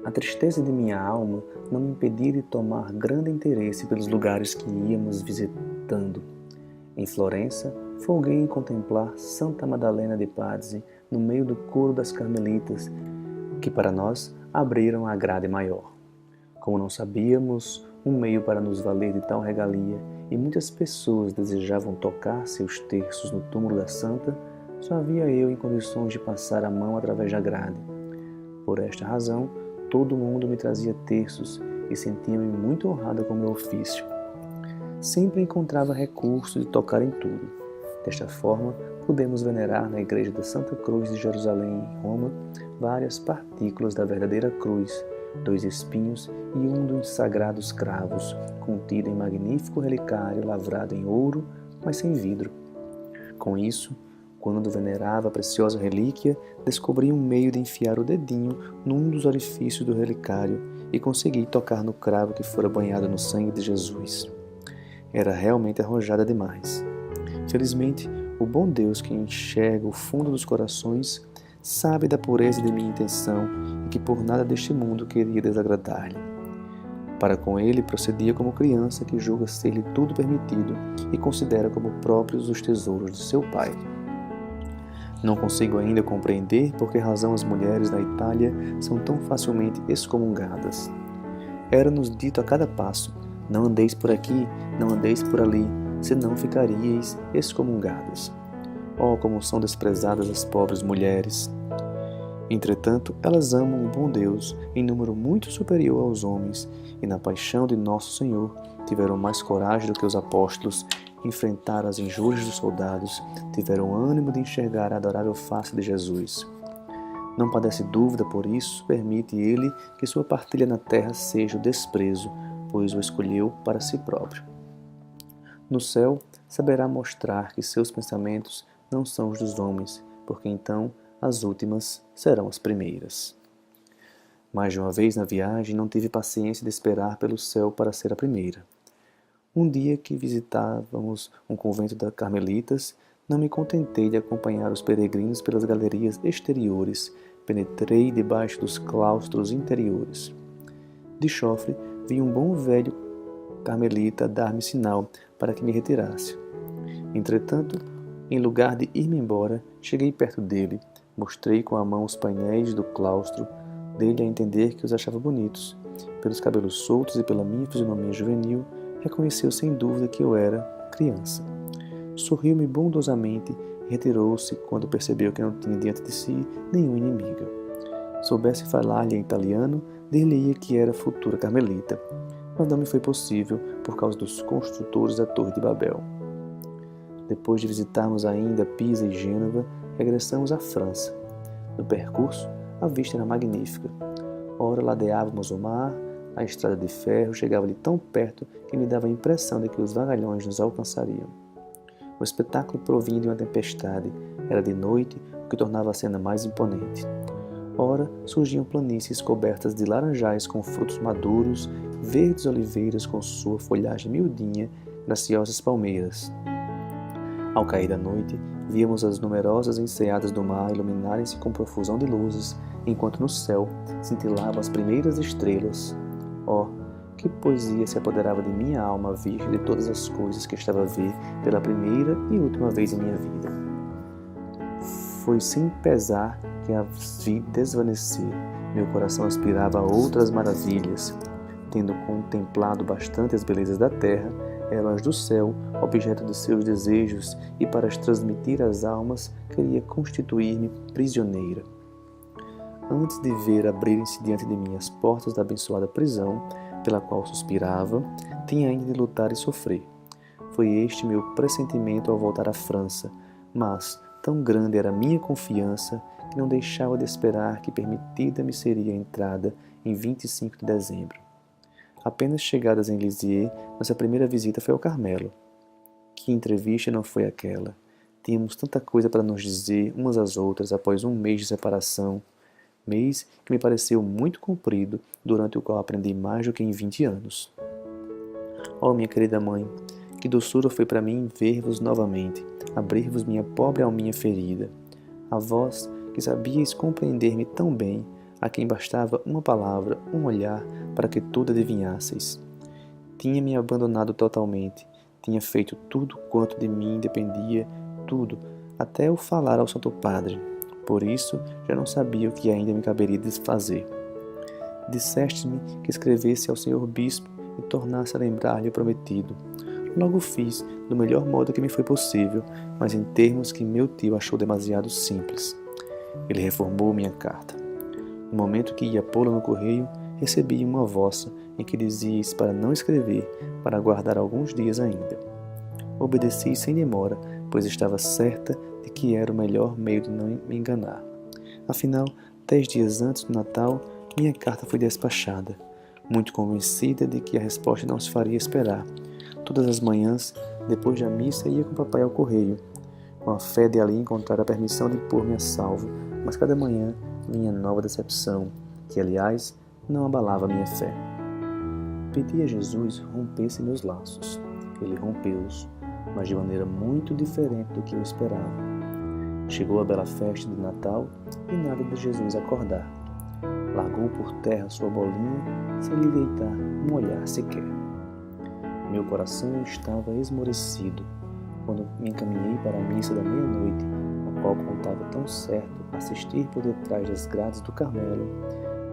A tristeza de minha alma não me impedia de tomar grande interesse pelos lugares que íamos visitando. Em Florença, folguei em contemplar Santa Madalena de Pazzi no meio do coro das carmelitas, que para nós abriram a grade maior. Como não sabíamos um meio para nos valer de tal regalia e muitas pessoas desejavam tocar seus terços no túmulo da santa, só havia eu em condições de passar a mão através da grade. Por esta razão, todo mundo me trazia terços e sentia-me muito honrada com meu ofício. Sempre encontrava recurso de tocar em tudo. Desta forma, pudemos venerar na igreja da Santa Cruz de Jerusalém, em Roma, várias partículas da verdadeira cruz, 2 espinhos e um dos sagrados cravos, contido em magnífico relicário lavrado em ouro, mas sem vidro. Com isso, quando venerava a preciosa relíquia, descobri um meio de enfiar o dedinho num dos orifícios do relicário e consegui tocar no cravo que fora banhado no sangue de Jesus. Era realmente arrojada demais. Felizmente, o bom Deus que enxerga o fundo dos corações sabe da pureza de minha intenção e que por nada deste mundo queria desagradar-lhe. Para com ele procedia como criança que julga ser-lhe tudo permitido e considera como próprios os tesouros de seu pai. Não consigo ainda compreender por que razão as mulheres da Itália são tão facilmente excomungadas. Era-nos dito a cada passo: não andeis por aqui, não andeis por ali, senão ficaríeis excomungadas. Oh, como são desprezadas as pobres mulheres! Entretanto, elas amam o bom Deus em número muito superior aos homens, e na paixão de nosso Senhor tiveram mais coragem do que os apóstolos, enfrentaram as injúrias dos soldados, tiveram ânimo de enxergar a adorável face de Jesus. Não padece dúvida, por isso, permite ele que sua partilha na terra seja o desprezo, pois o escolheu para si próprio. No céu, saberá mostrar que seus pensamentos não são os dos homens, porque então as últimas serão as primeiras. Mais de uma vez na viagem não tive paciência de esperar pelo céu para ser a primeira. Um dia que visitávamos um convento das Carmelitas, não me contentei de acompanhar os peregrinos pelas galerias exteriores, penetrei debaixo dos claustros interiores. De chofre, vi um bom velho carmelita dar-me sinal para que me retirasse. Entretanto, em lugar de ir-me embora, cheguei perto dele, mostrei com a mão os painéis do claustro, dei-lhe a entender que os achava bonitos. Pelos cabelos soltos e pela minha fisionomia juvenil, reconheceu sem dúvida que eu era criança. Sorriu-me bondosamente e retirou-se quando percebeu que não tinha diante de si nenhum inimigo. Soubesse falar-lhe em italiano, dir-lhe-ia que era futura carmelita, mas não me foi possível por causa dos construtores da Torre de Babel. Depois de visitarmos ainda Pisa e Gênova, regressamos à França. No percurso, a vista era magnífica. Ora ladeávamos o mar, a estrada de ferro chegava-lhe tão perto que me dava a impressão de que os vagalhões nos alcançariam. O espetáculo provinha de uma tempestade, era de noite, o que tornava a cena mais imponente. Ora, surgiam planícies cobertas de laranjais com frutos maduros, verdes oliveiras com sua folhagem miudinha, graciosas palmeiras. Ao cair da noite, víamos as numerosas enseadas do mar iluminarem-se com profusão de luzes, enquanto no céu cintilavam as primeiras estrelas. Oh, que poesia se apoderava de minha alma à vista de todas as coisas que estava a ver pela primeira e última vez em minha vida. Foi sem pesar que a vi desvanecer. Meu coração aspirava a outras maravilhas. Tendo contemplado bastante as belezas da terra, eram as do céu, objeto de seus desejos, e para as transmitir às almas, queria constituir-me prisioneira. Antes de ver abrirem-se diante de mim as portas da abençoada prisão, pela qual suspirava, tinha ainda de lutar e sofrer. Foi este meu pressentimento ao voltar à França, mas tão grande era a minha confiança que não deixava de esperar que permitida me seria a entrada em 25 de dezembro. Apenas chegadas em Lisieux, nossa primeira visita foi ao Carmelo. Que entrevista não foi aquela? Tínhamos tanta coisa para nos dizer umas às outras após um mês de separação, mês que me pareceu muito comprido, durante o qual aprendi mais do que em 20 anos. Oh, minha querida mãe, que doçura foi para mim ver-vos novamente, abrir-vos minha pobre alminha ferida. A vós, que sabíeis compreender-me tão bem, a quem bastava uma palavra, um olhar, para que tudo adivinhasseis. Tinha me abandonado totalmente, tinha feito tudo quanto de mim dependia, tudo, até o falar ao Santo Padre. Por isso, já não sabia o que ainda me caberia desfazer. Disseste-me que escrevesse ao Senhor Bispo e tornasse a lembrar-lhe o prometido. Logo fiz, do melhor modo que me foi possível, mas em termos que meu tio achou demasiado simples. Ele reformou minha carta. No momento que ia pô-la no correio, recebi uma vossa em que dizíeis para não escrever, para aguardar alguns dias ainda. Obedeci sem demora, pois estava certa de que era o melhor meio de não me enganar. Afinal, 10 dias antes do Natal, minha carta foi despachada, muito convencida de que a resposta não se faria esperar. Todas as manhãs, depois da missa, ia com papai ao correio, com a fé de ali encontrar a permissão de pôr-me a salvo, mas cada manhã vinha nova decepção, que, aliás, não abalava minha fé. Pedi a Jesus rompesse meus laços. Ele rompeu-os, mas de maneira muito diferente do que eu esperava. Chegou a bela festa de Natal e nada de Jesus acordar. Largou por terra sua bolinha, sem lhe deitar um olhar sequer. Meu coração estava esmorecido quando me encaminhei para a missa da meia-noite, a qual contava tão certo assistir por detrás das grades do Carmelo.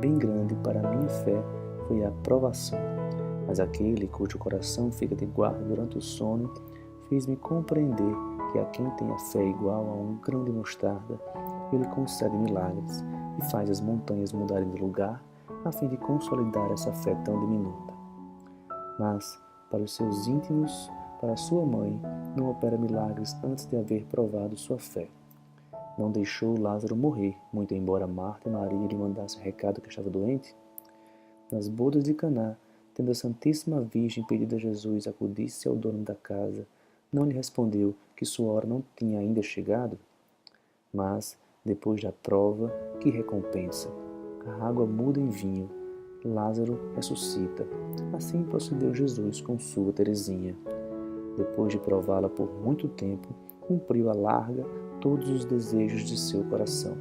Bem grande para a minha fé foi a provação, mas aquele cujo coração fica de guarda durante o sono fez-me compreender que a quem tem a fé igual a um grão de mostarda, ele concede milagres e faz as montanhas mudarem de lugar a fim de consolidar essa fé tão diminuta. Mas, para os seus íntimos, para sua mãe, não opera milagres antes de haver provado sua fé. Não deixou Lázaro morrer, muito embora Marta e Maria lhe mandassem recado que estava doente. Nas bodas de Caná, tendo a Santíssima Virgem pedido a Jesus acudisse ao dono da casa, não lhe respondeu que sua hora não tinha ainda chegado? Mas, depois da prova, que recompensa! A água muda em vinho, Lázaro ressuscita. Assim procedeu Jesus com sua Teresinha. Depois de prová-la por muito tempo, cumpriu à larga todos os desejos de seu coração.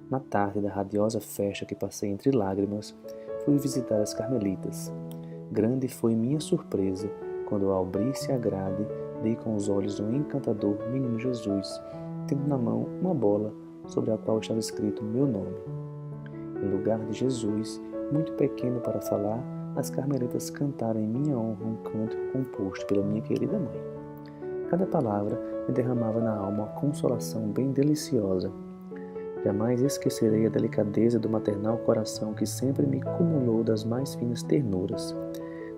Na tarde da radiosa festa que passei entre lágrimas, fui visitar as Carmelitas. Grande foi minha surpresa quando, ao abrir-se a grade, dei com os olhos um encantador menino Jesus, tendo na mão uma bola sobre a qual estava escrito meu nome. Em lugar de Jesus, muito pequeno para falar, as Carmelitas cantaram em minha honra um cântico composto pela minha querida mãe. Cada palavra me derramava na alma uma consolação bem deliciosa. Jamais esquecerei a delicadeza do maternal coração que sempre me cumulou das mais finas ternuras.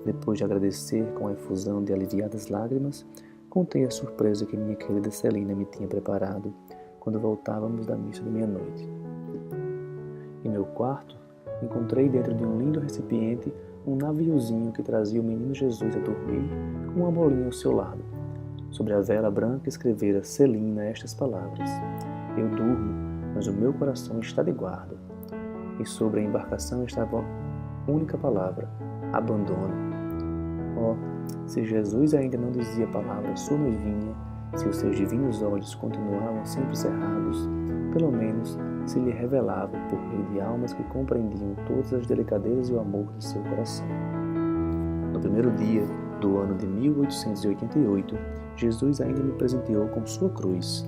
Depois de agradecer com a efusão de aliviadas lágrimas, contei a surpresa que minha querida Celina me tinha preparado quando voltávamos da missa de meia-noite. Em meu quarto, encontrei dentro de um lindo recipiente um naviozinho que trazia o menino Jesus a dormir com uma bolinha ao seu lado. Sobre a vela branca escrevera Celina estas palavras: Eu durmo, mas o meu coração está de guarda. E sobre a embarcação estava a única palavra: abandono. Oh, se Jesus ainda não dizia a palavra à sua noivinha, se os seus divinos olhos continuavam sempre cerrados, pelo menos se lhe revelava por meio de almas que compreendiam todas as delicadezas e o amor de seu coração. No primeiro dia do ano de 1888, Jesus ainda me presenteou com sua cruz.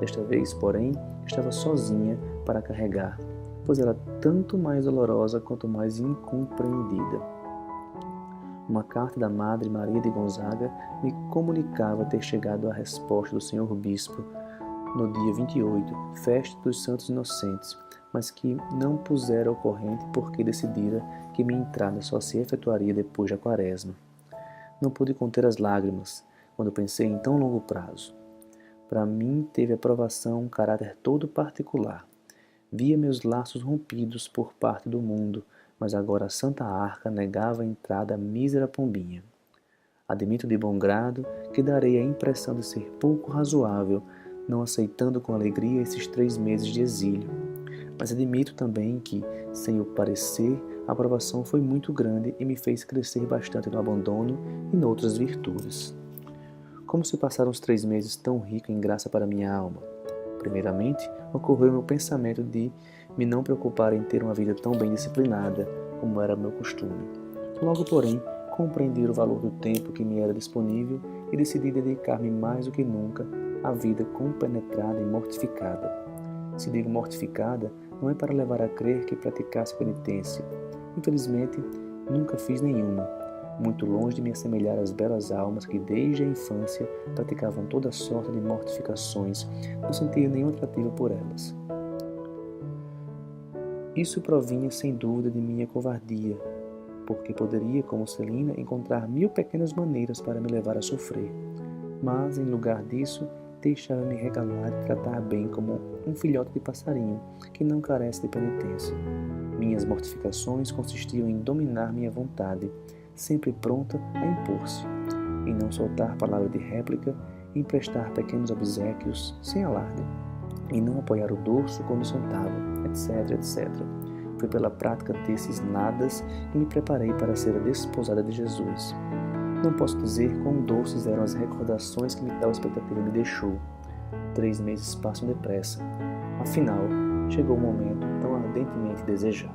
Desta vez, porém, estava sozinha para carregar, pois era tanto mais dolorosa quanto mais incompreendida. Uma carta da Madre Maria de Gonzaga me comunicava ter chegado a resposta do Senhor Bispo no dia 28, festa dos Santos Inocentes, mas que não pusera ao corrente porque decidira que minha entrada só se efetuaria depois da Quaresma. Não pude conter as lágrimas quando pensei em tão longo prazo. Para mim teve a provação um caráter todo particular. Via meus laços rompidos por parte do mundo, mas agora a Santa Arca negava a entrada à mísera pombinha. Admito de bom grado que darei a impressão de ser pouco razoável, não aceitando com alegria esses 3 meses de exílio. Mas admito também que, sem o parecer, a aprovação foi muito grande e me fez crescer bastante no abandono e noutras virtudes. Como se passaram os 3 meses tão ricos em graça para minha alma? Primeiramente, ocorreu-me o pensamento de me não preocupar em ter uma vida tão bem disciplinada como era meu costume. Logo, porém, compreendi o valor do tempo que me era disponível e decidi dedicar-me mais do que nunca à vida compenetrada e mortificada. Se digo mortificada, não é para levar a crer que praticasse penitência. Infelizmente, nunca fiz nenhuma, muito longe de me assemelhar às belas almas que desde a infância praticavam toda sorte de mortificações, não sentia nenhum atrativo por elas. Isso provinha sem dúvida de minha covardia, porque poderia, como Celina, encontrar 1000 pequenas maneiras para me levar a sofrer, mas, em lugar disso, deixava-me regalar e tratar bem como um filhote de passarinho que não carece de penitência. Minhas mortificações consistiam em dominar minha vontade, sempre pronta a impor-se, em não soltar palavra de réplica, em prestar pequenos obséquios sem alarde, em não apoiar o dorso quando sentava, etc, etc. Foi pela prática desses nadas que me preparei para ser a desposada de Jesus. Não posso dizer quão doces eram as recordações que tal expectativa me deixou. 3 meses passam depressa. Afinal, chegou o momento tão ardentemente desejado.